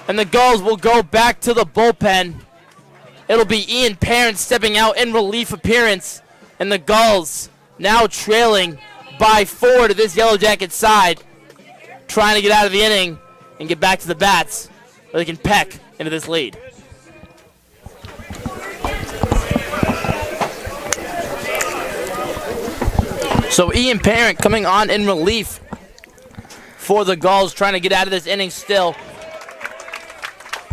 And the Gulls will go back to the bullpen. It'll be Ian Parent stepping out in relief appearance. And the Gulls now trailing by 4 to this Yellow Jacket side, trying to get out of the inning and get back to the bats where they can peck into this lead. So Ian Parent coming on in relief for the Gulls, trying to get out of this inning still.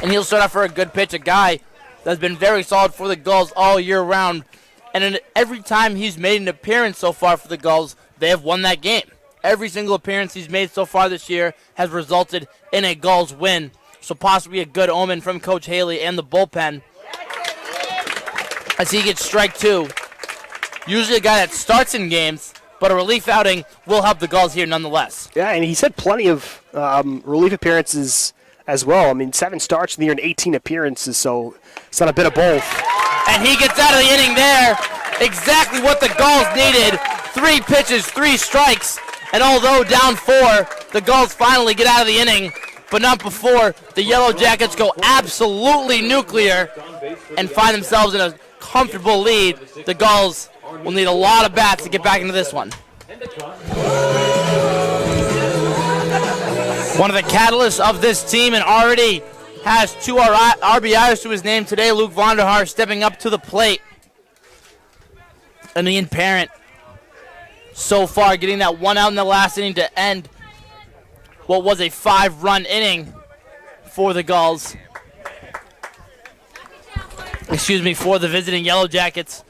And he'll start off for a good pitch, a guy that's been very solid for the Gulls all year round. And every time he's made an appearance so far for the Gulls, they have won that game. Every single appearance he's made so far this year has resulted in a Gulls win. So possibly a good omen from Coach Haley and the bullpen as he gets strike 2. Usually a guy that starts in games, but a relief outing will help the Gulls here nonetheless. Yeah, and he's had plenty of relief appearances as well. I mean, 7 starts in the year and 18 appearances, so it's not a bit of both. And he gets out of the inning there. Exactly what the Gulls needed. 3 pitches, 3 strikes. And although down 4, the Gulls finally get out of the inning, but not before the Yellow Jackets go absolutely nuclear and find themselves in a comfortable lead. The Gulls will need a lot of bats to get back into this one. One of the catalysts of this team, and already has 2 RBIs to his name today, Luke Vonderhaar stepping up to the plate. And Ian Parent so far getting that 1 out in the last inning to end what was a 5-run inning for the Gulls. Excuse me, for the visiting Yellow Jackets.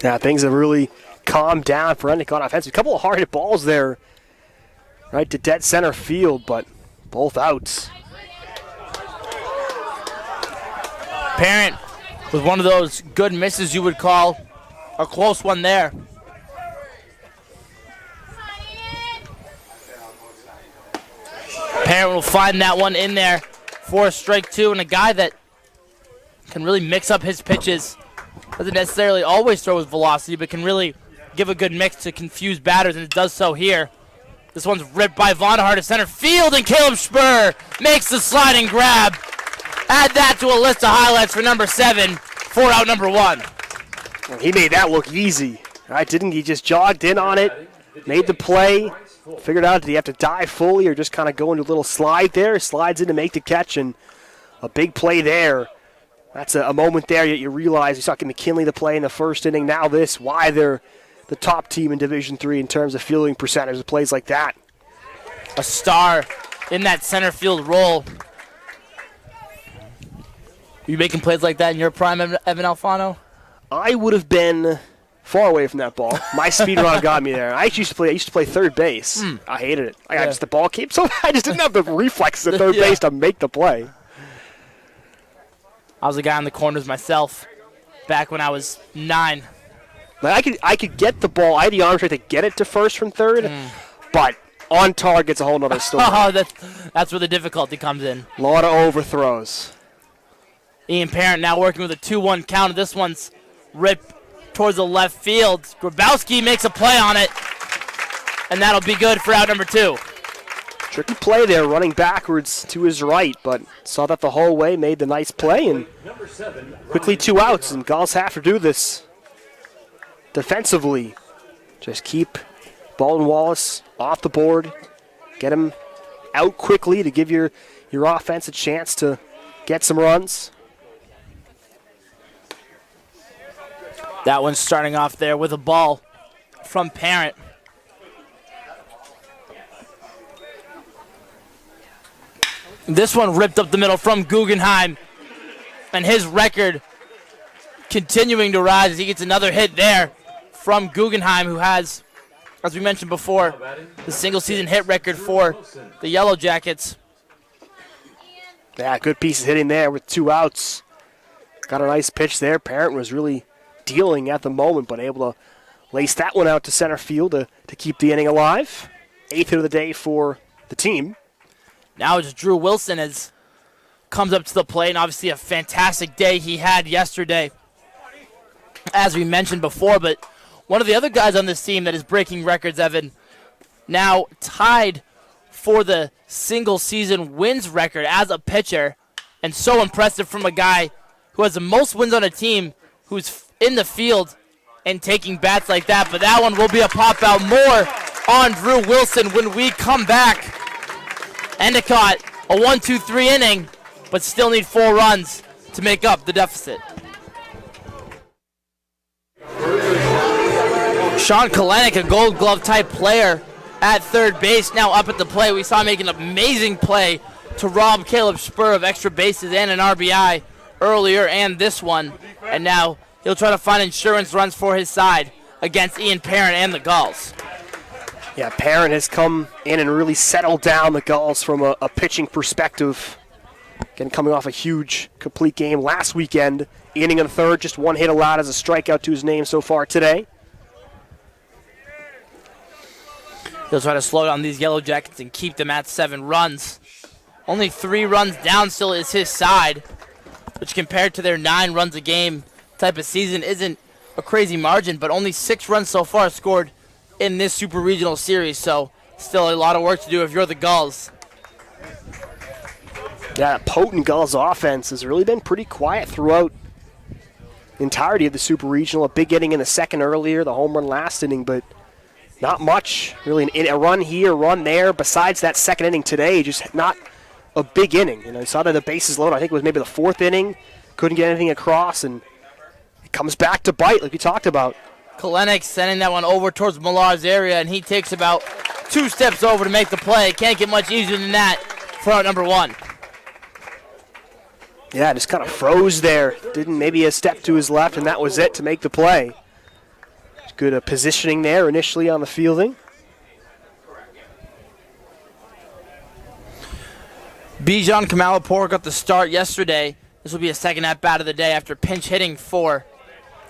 Yeah, things have really calmed down for Endicott offense. A couple of hard-hit balls there, right to dead center field, but both outs. Parent with one of those good misses you would call a close one there. Parent will find that one in there for strike 2, and a guy that can really mix up his pitches. Doesn't necessarily always throw with velocity, but can really give a good mix to confuse batters, and it does so here. This one's ripped by Vonderhaar to center field, and Caleb Spur makes the sliding grab. Add that to a list of highlights for number 7, for out number 1. Well, he made that look easy, right? Didn't he? Just jogged in on it, made the play, figured out did he have to dive fully or just kind of go into a little slide there, slides in to make the catch, and a big play there. That's a moment there that you realize you saw McKinley the play in the first inning. Now this, why they're the top team in Division III in terms of fielding percentage of plays like that. A star in that center field role. Were you making plays like that in your prime, Evan Alfano? I would have been far away from that ball. My speed run got me there. I used to play third base. I hated it. The ball came so I just didn't have the reflexes at third base to make the play. I was a guy in the corners myself back when I was 9. Like I could get the ball. I had the arm strength to get it to first from third, but on target's a whole other story. That's where the difficulty comes in. A lot of overthrows. Ian Parent now working with a 2-1 count. This one's ripped towards the left field. Grabowski makes a play on it, and that'll be good for out number 2. Tricky play there, running backwards to his right, but saw that the whole way, made the nice play, and quickly 2 outs, and Gulls have to do this defensively. Just keep Baldwin Wallace off the board, get him out quickly to give your offense a chance to get some runs. That one's starting off there with a ball from Parent. This one ripped up the middle from Guggenheim, and his record continuing to rise as he gets another hit there from Guggenheim, who has, as we mentioned before, the single-season hit record for the Yellow Jackets. Yeah, good piece of hitting there with 2 outs. Got a nice pitch there. Parent was really dealing at the moment, but able to lace that one out to center field to keep the inning alive. 8th hit of the day for the team. Now it's Drew Wilson comes up to the plate, and obviously a fantastic day he had yesterday, as we mentioned before. But one of the other guys on this team that is breaking records, Evan, now tied for the single season wins record as a pitcher, and so impressive from a guy who has the most wins on a team, who's in the field and taking bats like that. But that one will be a pop out. More on Drew Wilson when we come back. Endicott, a 1-2-3 inning, but still need 4 runs to make up the deficit. Sean Kalenic, a Gold Glove type player at third base, now up at the plate. We saw him make an amazing play to rob Caleb Spur of extra bases and an RBI earlier and this one. And now he'll try to find insurance runs for his side against Ian Parent and the Gulls. Yeah, Parent has come in and really settled down the Gulls from a pitching perspective. Again, coming off a huge complete game last weekend. Inning in the third, just 1 hit allowed as a strikeout to his name so far today. He'll try to slow down these Yellow Jackets and keep them at 7 runs. Only 3 runs down still is his side, which compared to their 9 runs a game type of season isn't a crazy margin, but only 6 runs so far scored in this Super Regional series, so still a lot of work to do if you're the Gulls. Yeah, potent Gulls offense has really been pretty quiet throughout the entirety of the Super Regional. A big inning in the second earlier, the home run last inning, but not much. Really a run here, run there. Besides that second inning today, just not a big inning. You know, you saw that the bases loaded. I think it was maybe the 4th inning. Couldn't get anything across, and it comes back to bite like we talked about. Kalenic sending that one over towards Millar's area, and he takes about 2 steps over to make the play. Can't get much easier than that for out number 1. Yeah, just kind of froze there. Didn't maybe a step to his left, and that was it to make the play. Good positioning there initially on the fielding. Bijan Kamalapour got the start yesterday. This will be a second at-bat of the day after pinch hitting for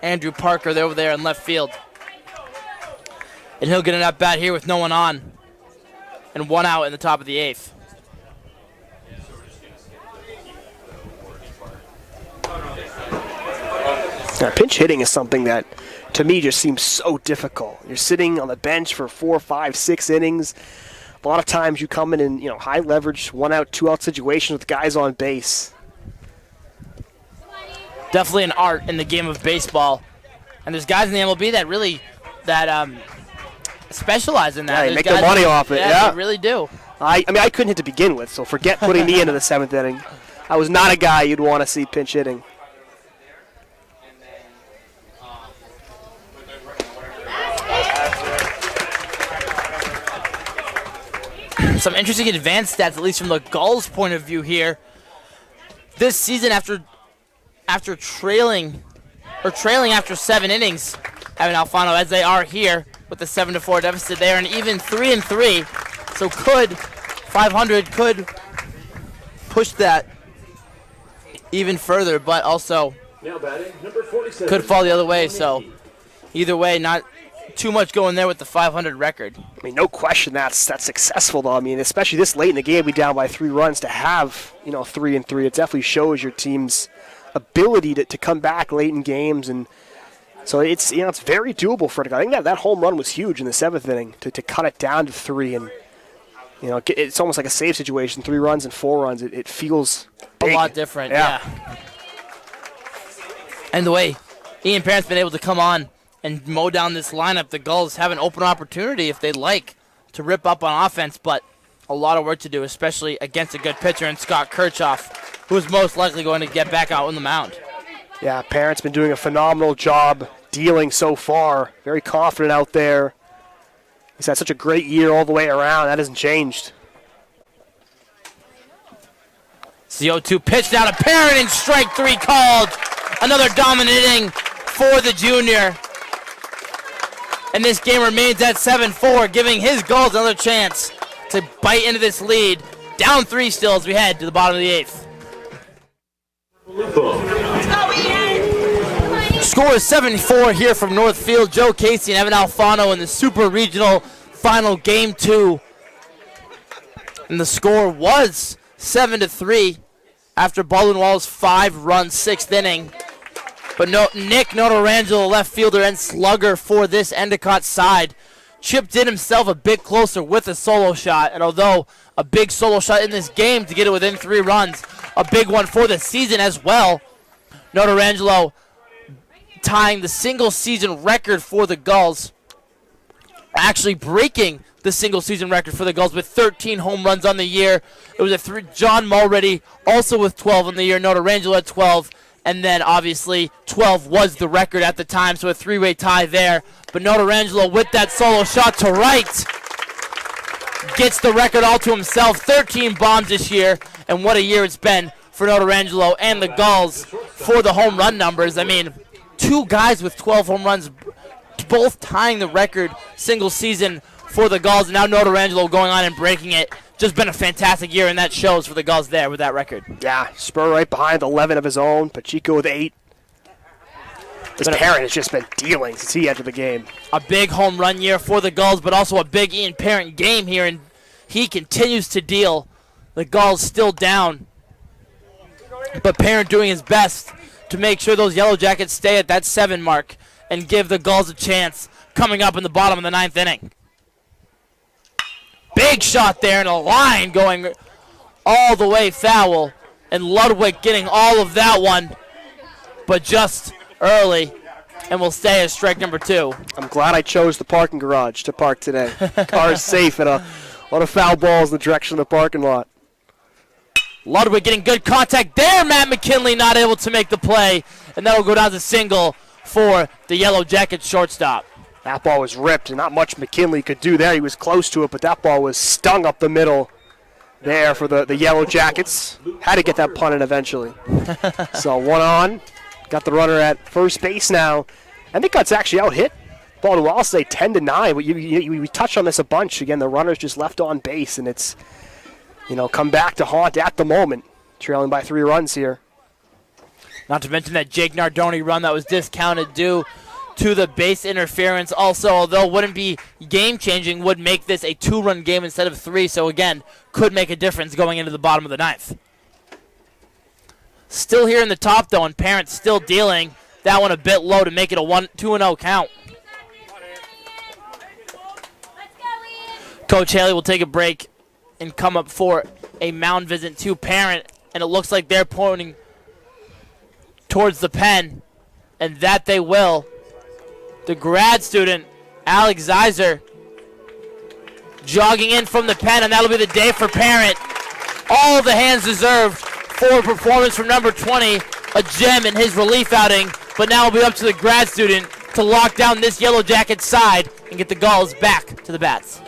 Andrew Parker over there in left field. And he'll get an at-bat here with no one on and 1 out in the top of the 8th. Now, pinch hitting is something that, to me, just seems so difficult. You're sitting on the bench for 4, 5, 6 innings. A lot of times you come in high leverage, 1 out, 2 out situations with guys on base. Definitely an art in the game of baseball. And there's guys in the MLB that really specialize in that. Yeah, they There's make guys their money off it. Yeah, they really do. I mean, I couldn't hit to begin with, so forget putting me into the 7th inning. I was not a guy you'd want to see pinch hitting. Some interesting advanced stats, at least from the Gulls' point of view here. This season, after trailing after 7 innings, Evan Alfano, as they are here with the 7-4 deficit, they are an even 3-3. So 500 could push that even further, but also could fall the other way. So either way, not too much going there with the 500 record. I mean, no question that's successful, though. I mean, especially this late in the game, be down by 3 runs to have, 3-3. It definitely shows your team's ability to come back late in games, and so it's very doable for it. I think that home run was huge in the 7th inning to cut it down to 3, and it's almost like a save situation. 3 runs and 4 runs. It feels big. A lot different, yeah. And the way Ian Parent's been able to come on and mow down this lineup, the Gulls have an open opportunity if they'd like to rip up on offense, but a lot of work to do, especially against a good pitcher in Scott Kirchhoff, who is most likely going to get back out on the mound. Yeah, Parent's been doing a phenomenal job dealing so far. Very confident out there. He's had such a great year all the way around. That hasn't changed. It's the 0-2 pitch down to Parent, and strike 3 called. Another dominant inning for the junior. And this game remains at 7-4, giving his Gulls another chance to bite into this lead. Down 3 still as we head to the bottom of the 8th. Score is 7-4 here from Northfield. Joe Casey and Evan Alfano in the Super Regional final game 2. And the score was 7-3 after Baldwin Wallace 5-run 6th inning. But Nick Notorangelo, left fielder and slugger for this Endicott side, chipped in himself a bit closer with a solo shot. And although a big solo shot in this game to get it within 3 runs, a big one for the season as well. Notarangelo tying the single season record for the Gulls, actually breaking the single season record for the Gulls with 13 home runs on the year. It was John Mulready also with 12 on the year. Notarangelo had 12, and then obviously 12 was the record at the time, so a 3-way tie there. But Notarangelo with that solo shot to right gets the record all to himself. 13 bombs this year, and what a year it's been for Notarangelo and the Gulls for the home run numbers. I mean, 2 guys with 12 home runs, both tying the record single season for the Gulls, and now Notarangelo going on and breaking it. Just been a fantastic year, and that shows for the Gulls there with that record. Yeah, Spur right behind, 11 of his own. Pacheco with 8. This Parent has just been dealing since he entered the game. A big home run year for the Gulls, but also a big Ian Parent game here, and he continues to deal. The Gulls still down, but Parent doing his best to make sure those Yellow Jackets stay at that 7 mark and give the Gulls a chance coming up in the bottom of the 9th inning. Big shot there, and a line going all the way foul, and Ludwig getting all of that one, but just early, and will stay as strike number 2. I'm glad I chose the parking garage to park today. Car is safe, and a lot of foul balls in the direction of the parking lot. Ludwig getting good contact there. Matt McKinley not able to make the play, and that will go down to single for the Yellow Jackets shortstop. That ball was ripped, and not much McKinley could do there. He was close to it, but that ball was stung up the middle there for the Yellow Jackets. Had to get that punt in eventually. So 1 on. Got the runner at first base now. I think that's actually out-hit Baldwin Wallace say 10-9. We touched on this a bunch. Again, the runner's just left on base, and it's, come back to haunt at the moment. Trailing by 3 runs here. Not to mention that Jake Nardoni run that was discounted due to the base interference. Also, although wouldn't be game-changing, would make this a 2-run game instead of 3. So again, could make a difference going into the bottom of the 9th. Still here in the top though, and Parent still dealing. That one a bit low to make it a 2-0 count. Coach Haley will take a break and come up for a mound visit to Parent, and it looks like they're pointing towards the pen, and that they will. The grad student, Alex Zeiser, jogging in from the pen, and that'll be the day for Parent. All the hands deserved for a performance from number 20, a gem in his relief outing, but now it'll be up to the grad student to lock down this Yellow Jacket side and get the Gulls back to the bats.